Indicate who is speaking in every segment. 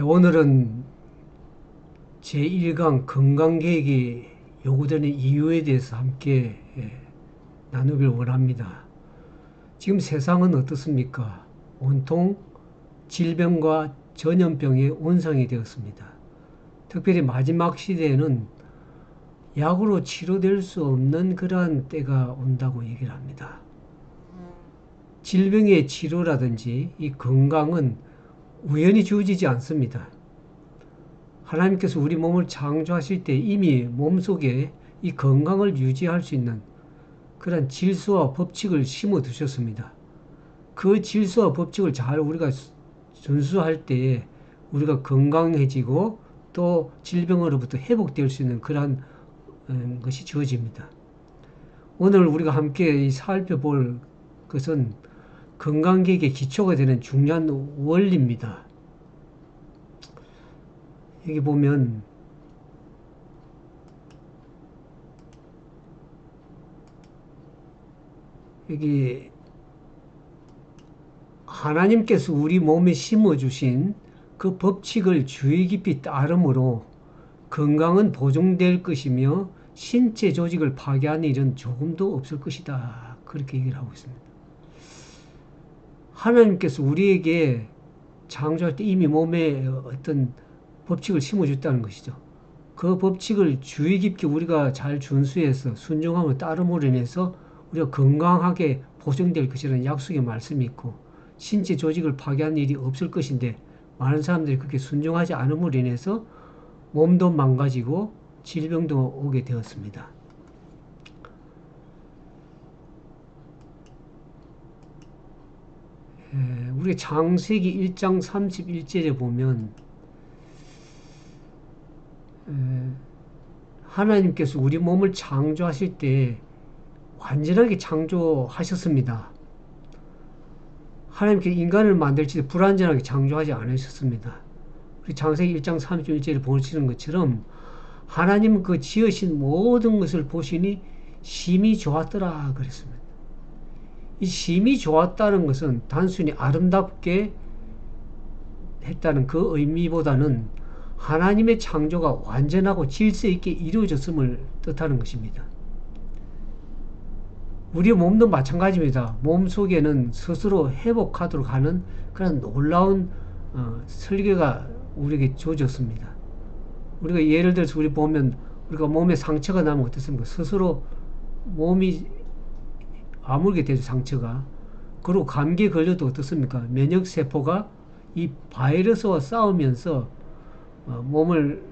Speaker 1: 오늘은 제1강 건강계획이 요구되는 이유에 대해서 함께 나누길 원합니다. 지금 세상은 어떻습니까? 온통 질병과 전염병의 온상이 되었습니다. 특별히 마지막 시대에는 약으로 치료될 수 없는 그러한 때가 온다고 얘기를 합니다. 질병의 치료라든지 이 건강은 우연히 주어지지 않습니다. 하나님께서 우리 몸을 창조하실 때 이미 몸속에 이 건강을 유지할 수 있는 그런 질서와 법칙을 심어 두셨습니다. 그 질서와 법칙을 잘 우리가 준수할 때에 우리가 건강해지고 또 질병으로부터 회복될 수 있는 그러한 것이 주어집니다. 오늘 우리가 함께 살펴볼 것은 건강계획의 기초가 되는 중요한 원리입니다. 여기 보면 여기 하나님께서 우리 몸에 심어주신 그 법칙을 주의 깊이 따름으로 건강은 보존될 것이며 신체 조직을 파괴하는 일은 조금도 없을 것이다. 그렇게 얘기를 하고 있습니다. 하나님께서 우리에게 창조할 때 이미 몸에 어떤 법칙을 심어줬다는 것이죠. 그 법칙을 주의 깊게 우리가 잘 준수해서 순종함을 따름으로 인해서 우리가 건강하게 보존될 것이라는 약속의 말씀이 있고 신체 조직을 파괴하는 일이 없을 것인데 많은 사람들이 그렇게 순종하지 않음으로 인해서 몸도 망가지고 질병도 오게 되었습니다. 우리 창세기 1장 31절에 보면 하나님께서 우리 몸을 창조하실 때 완전하게 창조하셨습니다. 하나님께서 인간을 만들 때 불완전하게 창조하지 않으셨습니다. 우리 창세기 1장 31절에 보시는 것처럼 하나님은 그 지으신 모든 것을 보시니 심히 좋았더라 그랬습니다. 이 심히 좋았다는 것은 단순히 아름답게 했다는 그 의미보다는 하나님의 창조가 완전하고 질서 있게 이루어졌음을 뜻하는 것입니다. 우리 몸도 마찬가지입니다. 몸 속에는 스스로 회복하도록 하는 그런 놀라운 설계가 우리에게 주어졌습니다. 우리가 예를 들어서 우리 보면 우리가 몸에 상처가 나면 어떻습니까? 스스로 몸이 아물게 되죠, 상처가. 그리고 감기에 걸려도 어떻습니까? 면역세포가 이 바이러스와 싸우면서 몸을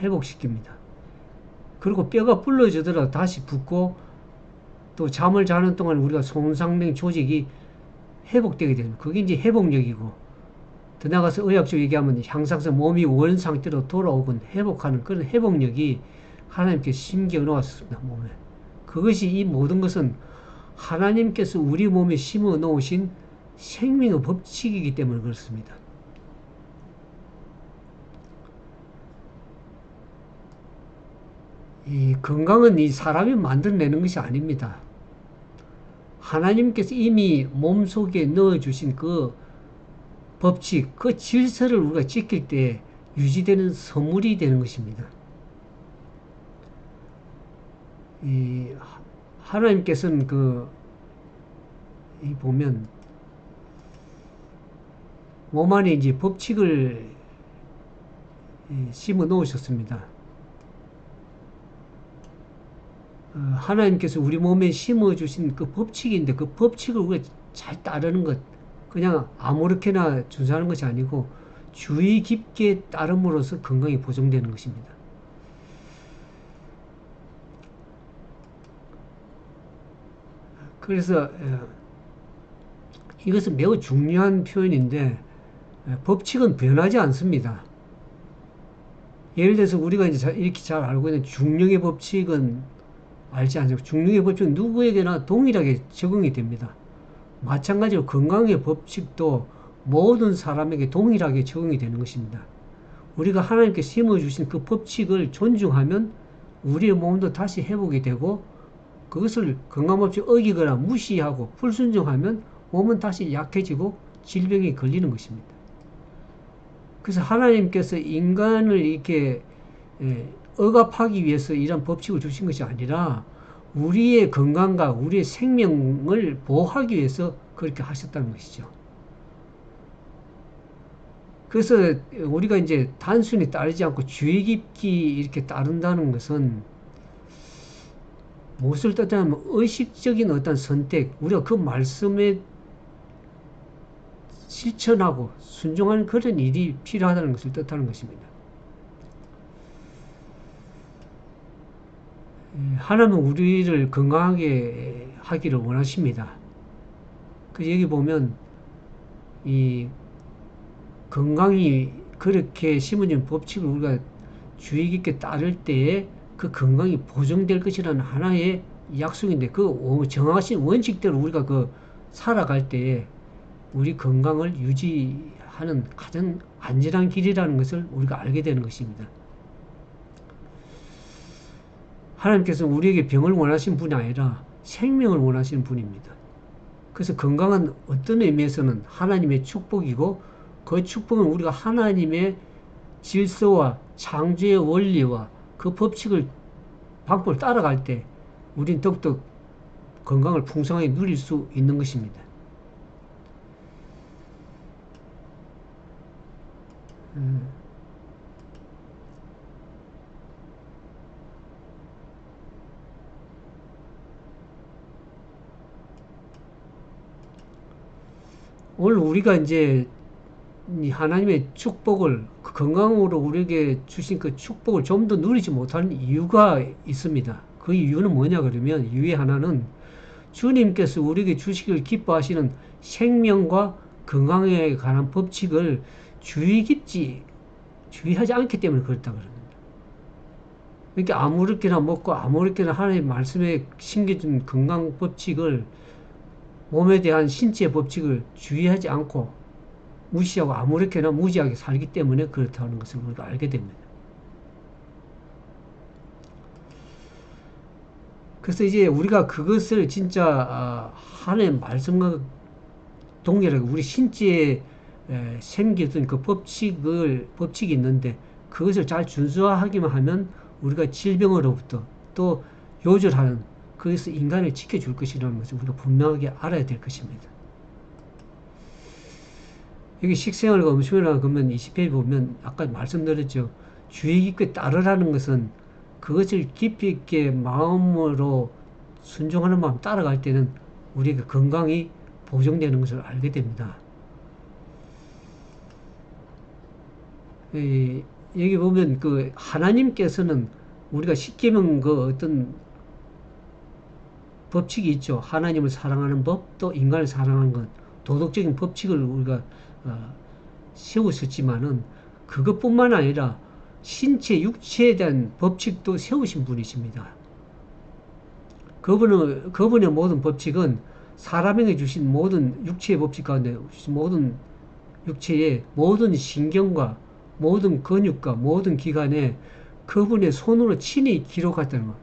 Speaker 1: 회복시킵니다. 그리고 뼈가 부러지더라도 다시 붓고 또 잠을 자는 동안 우리가 손상된 조직이 회복되게 됩니다. 그게 이제 회복력이고 더 나아가서 의학적으로 얘기하면 항상 몸이 원 상태로 돌아오곤 회복하는 그런 회복력이 하나님께 심겨 놓았습니다. 몸에. 그것이 이 모든 것은 하나님께서 우리 몸에 심어 놓으신 생명의 법칙이기 때문에 그렇습니다. 이 건강은 이 사람이 만들어내는 것이 아닙니다. 하나님께서 이미 몸속에 넣어주신 그 법칙, 그 질서를 우리가 지킬 때 유지되는 선물이 되는 것입니다. 이 하나님께서는 이 보면 몸 안에 이제 법칙을 심어 놓으셨습니다. 하나님께서 우리 몸에 심어주신 그 법칙인데 그 법칙을 우리가 잘 따르는 것, 그냥 아무렇게나 준수하는 것이 아니고 주의 깊게 따름으로써 건강이 보존되는 것입니다. 그래서 이것은 매우 중요한 표현인데 법칙은 변하지 않습니다. 예를 들어서 우리가 이제 이렇게 잘 알고 있는 중력의 법칙은 알지 않습니까? 중력의 법칙은 누구에게나 동일하게 적용이 됩니다. 마찬가지로 건강의 법칙도 모든 사람에게 동일하게 적용이 되는 것입니다. 우리가 하나님께 심어주신 그 법칙을 존중하면 우리의 몸도 다시 회복이 되고 그것을 건강법칙 어기거나 무시하고 불순종하면 몸은 다시 약해지고 질병에 걸리는 것입니다. 그래서 하나님께서 인간을 이렇게 억압하기 위해서 이런 법칙을 주신 것이 아니라 우리의 건강과 우리의 생명을 보호하기 위해서 그렇게 하셨다는 것이죠. 그래서 우리가 이제 단순히 따르지 않고 주의 깊게 이렇게 따른다는 것은 무엇을 뜻하냐면 의식적인 어떤 선택, 우리가 그 말씀에 실천하고 순종하는 그런 일이 필요하다는 것을 뜻하는 것입니다. 하나님은 우리를 건강하게 하기를 원하십니다. 그 여기 보면 이 건강이 그렇게 심어진 법칙을 우리가 주의 깊게 따를 때에 그 건강이 보존될 것이라는 하나의 약속인데 그 정하신 원칙대로 우리가 그 살아갈 때에 우리 건강을 유지하는 가장 안전한 길이라는 것을 우리가 알게 되는 것입니다. 하나님께서는 우리에게 병을 원하시는 분이 아니라 생명을 원하시는 분입니다. 그래서 건강은 어떤 의미에서는 하나님의 축복이고 그 축복은 우리가 하나님의 질서와 창조의 원리와 그 법칙을 방법을 따라갈 때 우린 더욱더 건강을 풍성하게 누릴 수 있는 것입니다. 오늘 우리가 이제 하나님의 축복을 그 건강으로 우리에게 주신 그 축복을 좀 더 누리지 못하는 이유가 있습니다. 그 이유는 뭐냐 그러면 이유의 하나는 주님께서 우리에게 주시길 기뻐하시는 생명과 건강에 관한 법칙을 주의하지 않기 때문에 그렇다 그럽니다. 그러니까 아무렇게나 먹고 아무렇게나 하나님의 말씀에 심겨준 건강 법칙을 몸에 대한 신체 법칙을 주의하지 않고 무시하고 아무렇게나 무지하게 살기 때문에 그렇다는 것을 우리가 알게 됩니다. 그래서 이제 우리가 그것을 진짜 하나님의 말씀과 동일하게 우리 신체에 생기던 그 법칙이 있는데 그것을 잘 준수하기만 하면 우리가 질병으로부터 또 요절하는 그것을 인간을 지켜줄 것이라는 것을 우리가 분명하게 알아야 될 것입니다. 여기 식생활과 음식이라고 그러면 20페이지 보면 아까 말씀드렸죠. 주의 깊게 따르라는 것은 그것을 깊이 있게 마음으로 순종하는 마음 따라갈 때는 우리가 건강이 보존되는 것을 알게 됩니다. 여기 보면 그 하나님께서는 우리가 십계명 그 어떤 법칙이 있죠. 하나님을 사랑하는 법, 또 인간을 사랑하는 것, 도덕적인 법칙을 우리가 세우셨지만은 그것뿐만 아니라 신체, 육체에 대한 법칙도 세우신 분이십니다. 그분의 모든 법칙은 사람에게 주신 모든 육체의 법칙 가운데 모든 육체의 모든 신경과 모든 근육과 모든 기관에 그분의 손으로 친히 기록했다는 것.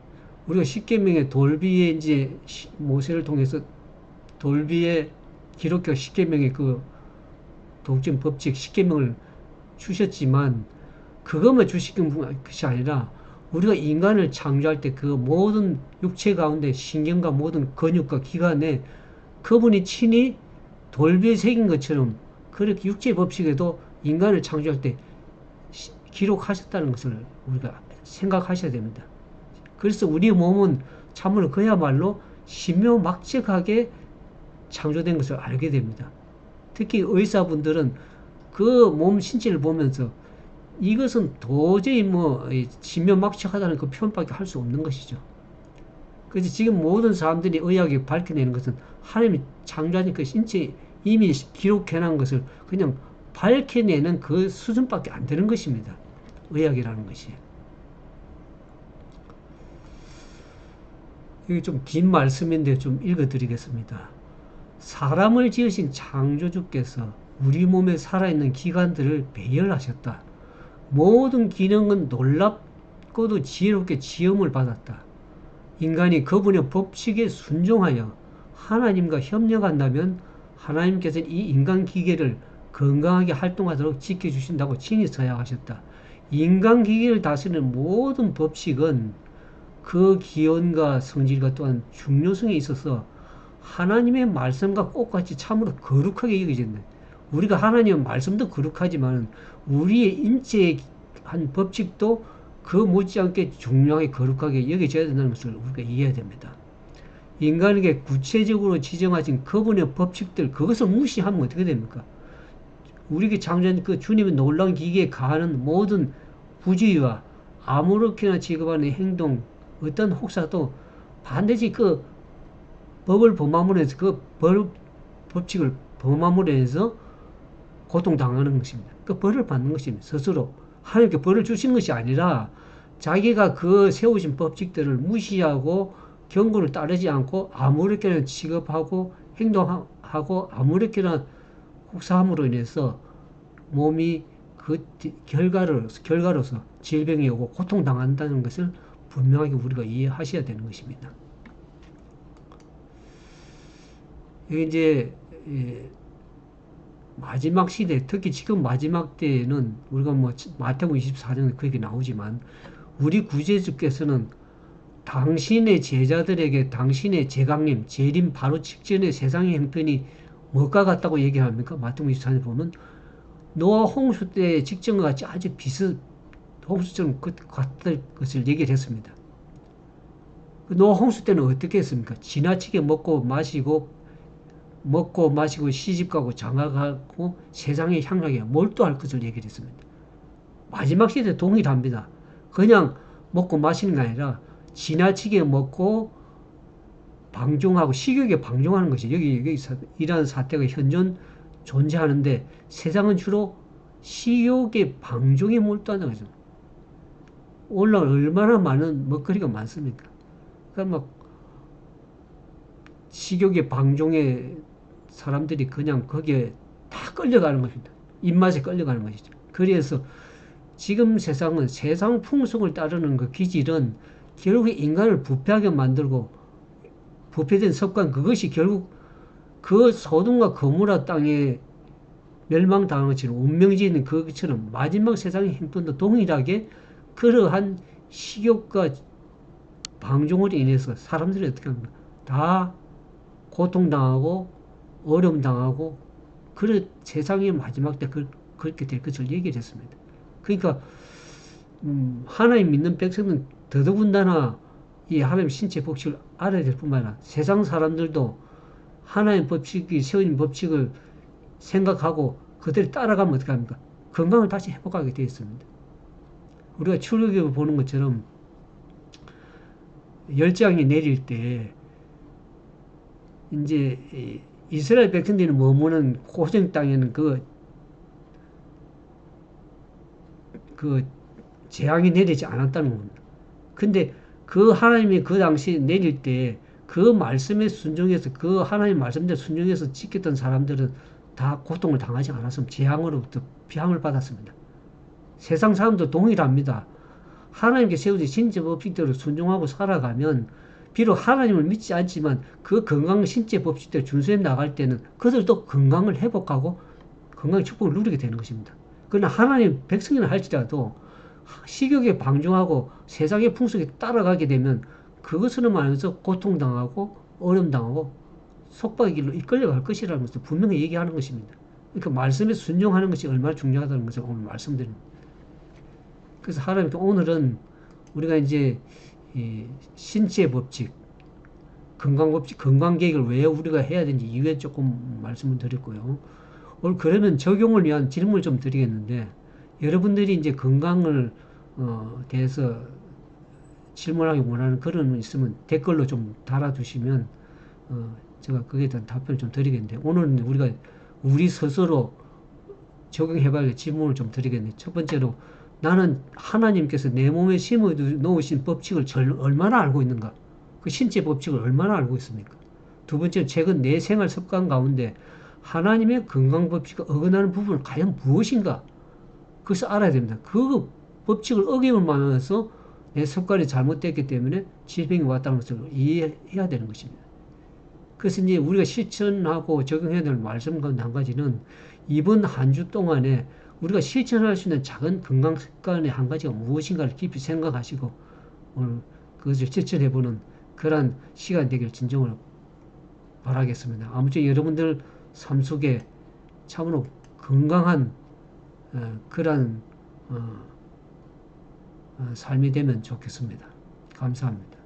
Speaker 1: 우리가 십계명의 돌비에 이제 모세를 통해서 돌비에 기록한 십계명의 그 도덕적인 법칙 십계명을 주셨지만 그것만 주시는 것이 아니라 우리가 인간을 창조할 때 그 모든 육체 가운데 신경과 모든 근육과 기관에 그분이 친히 돌비에 새긴 것처럼 그렇게 육체 법칙에도 인간을 창조할 때 기록하셨다는 것을 우리가 생각하셔야 됩니다. 그래서 우리 몸은 참으로 그야말로 신묘막측하게 창조된 것을 알게 됩니다. 특히 의사분들은 그 몸 신체를 보면서 이것은 도저히 뭐 신묘막측하다는 그 표현밖에 할 수 없는 것이죠. 그래서 지금 모든 사람들이 의학에 밝혀내는 것은 하나님이 창조하신 그 신체 이미 기록해놓은 것을 그냥 밝혀내는 그 수준밖에 안 되는 것입니다. 의학이라는 것이. 이게 좀 긴 말씀인데 좀 읽어드리겠습니다. 사람을 지으신 창조주께서 우리 몸에 살아있는 기관들을 배열하셨다. 모든 기능은 놀랍고도 지혜롭게 지음을 받았다. 인간이 그분의 법칙에 순종하여 하나님과 협력한다면 하나님께서는 이 인간 기계를 건강하게 활동하도록 지켜주신다고 친히 서약하셨다. 인간기계를 다스리는 모든 법칙은 그 기원과 성질과 또한 중요성에 있어서 하나님의 말씀과 똑같이 참으로 거룩하게 여겨진다. 우리가 하나님의 말씀도 거룩하지만 우리의 인체의 한 법칙도 그 못지않게 중요하게 거룩하게 여겨져야 된다는 것을 우리가 이해해야 됩니다. 인간에게 구체적으로 지정하신 그분의 법칙들, 그것을 무시하면 어떻게 됩니까? 우리에게 창조한 그 주님의 놀라운 기계에 가하는 모든 부주의와 아무렇게나 취급하는 행동, 어떤 혹사도 반드시 그 법을 범함으로 해서 그 법칙을 범함으로 해서 고통당하는 것입니다. 그 벌을 받는 것입니다. 스스로. 하나님께 벌을 주신 것이 아니라 자기가 그 세우신 법칙들을 무시하고 경고를 따르지 않고 아무렇게나 취급하고 행동하고 아무렇게나 혹사함으로 인해서 몸이 그 결과로서 질병이 오고 고통당한다는 것을 분명하게 우리가 이해하셔야 되는 것입니다. 이게 이제 마지막 시대, 특히 지금 마지막 때에는 우리가 뭐 마태복음 24장에 그렇게 나오지만 우리 구세주께서는 당신의 제자들에게 당신의 재강림, 재림 바로 직전에 세상의 형편이 뭐가 같다고 얘기합니까? 마태복음 24장에 보면 노아 홍수 때 직전과 같이 아주 홍수처럼 같을 것을 얘기를 했습니다. 노아 홍수 때는 어떻게 했습니까? 지나치게 먹고 마시고 시집가고 장가가고 세상의 향락에 몰두할 것을 얘기를 했습니다. 마지막 시대 동일합니다. 그냥 먹고 마시는 게 아니라 지나치게 먹고 방종하고 식욕에 방종하는 것이 여기 이러한 사태가 현존 존재하는데 세상은 주로 식욕의 방종에 몰두한다고 했습니다. 오늘날 얼마나 많은 먹거리가 많습니까? 그러니까 막 식욕의 방종에 사람들이 그냥 거기에 다 끌려가는 것입니다. 입맛에 끌려가는 것이죠. 그래서 지금 세상은 세상 풍속을 따르는 그 기질은 결국 인간을 부패하게 만들고 부패된 습관 그것이 결국 그 소돔과 고모라 땅에 멸망당한 것처럼 운명지는 그것처럼 마지막 세상의 형편도 동일하게 그러한 식욕과 방종으로 인해서 사람들이 어떻게 합니까? 다 고통당하고 어려움 당하고 그런 세상의 마지막 때 그렇게 될 것을 얘기를 했습니다. 그러니까 하나님 믿는 백성은 더더군다나 이 하나님 신체 법칙을 알아야 될 뿐만 아니라 세상 사람들도 하나님 법칙이 세워진 법칙을 생각하고 그대로 따라가면 어떻게 합니까? 건강을 다시 회복하게 되어 있습니다. 우리가 출애굽을 보는 것처럼 열장이 내릴 때 이제 이스라엘 백성들이 머무는 고정 땅에는 그 재앙이 내리지 않았다는 겁니다. 근데 그 하나님이 그 당시 내릴 때 그 말씀에 순종해서 그 하나님 말씀대로 순종해서 지켰던 사람들은 다 고통을 당하지 않았으면 재앙으로부터 피함을 받았습니다. 세상 사람도 동일합니다. 하나님께 세우신 신체 법칙대로 순종하고 살아가면 비록 하나님을 믿지 않지만 그 건강 신체 법칙대로 준수해 나갈 때는 그들도 건강을 회복하고 건강의 축복을 누리게 되는 것입니다. 그러나 하나님 백성이라 할지라도 식욕에 방종하고 세상의 풍속에 따라가게 되면 그것으로 말해서 고통당하고 어려움당하고 속박의 길로 이끌려갈 것이라는 것을 분명히 얘기하는 것입니다. 그러니까 말씀에 순종하는 것이 얼마나 중요하다는 것을 오늘 말씀드립니다. 그래서 하나님께 오늘은 우리가 이제 신체 법칙, 건강 법칙, 건강 계획을 왜 우리가 해야 되는지 이후에 조금 말씀을 드렸고요. 오늘 그러면 적용을 위한 질문을 좀 드리겠는데 여러분들이 이제 건강을 대해서 질문하기 원하는 그런 거 있으면 댓글로 좀 달아주시면 제가 거기에 대한 답변을 좀 드리겠는데 오늘은 우리가 우리 스스로 적용해봐야 할 질문을 좀 드리겠는데 첫 번째로 나는 하나님께서 내 몸에 심어 놓으신 법칙을 얼마나 알고 있는가? 그 신체 법칙을 얼마나 알고 있습니까? 두 번째로 최근 내 생활 습관 가운데 하나님의 건강 법칙과 어긋나는 부분은 과연 무엇인가? 그것을 알아야 됩니다. 그 법칙을 어기면 만해서 내 습관이 잘못됐기 때문에 질병이 왔다는 것을 이해해야 되는 것입니다. 그래서 이제 우리가 실천하고 적용해야 될 말씀 가운데 한 가지는 이번 한 주 동안에 우리가 실천할 수 있는 작은 건강 습관의 한 가지가 무엇인가를 깊이 생각하시고 오늘 그것을 실천해보는 그러한 시간 되길 진정으로 바라겠습니다. 아무쪼록 여러분들 삶 속에 참으로 건강한 그러한 삶이 되면 좋겠습니다. 감사합니다.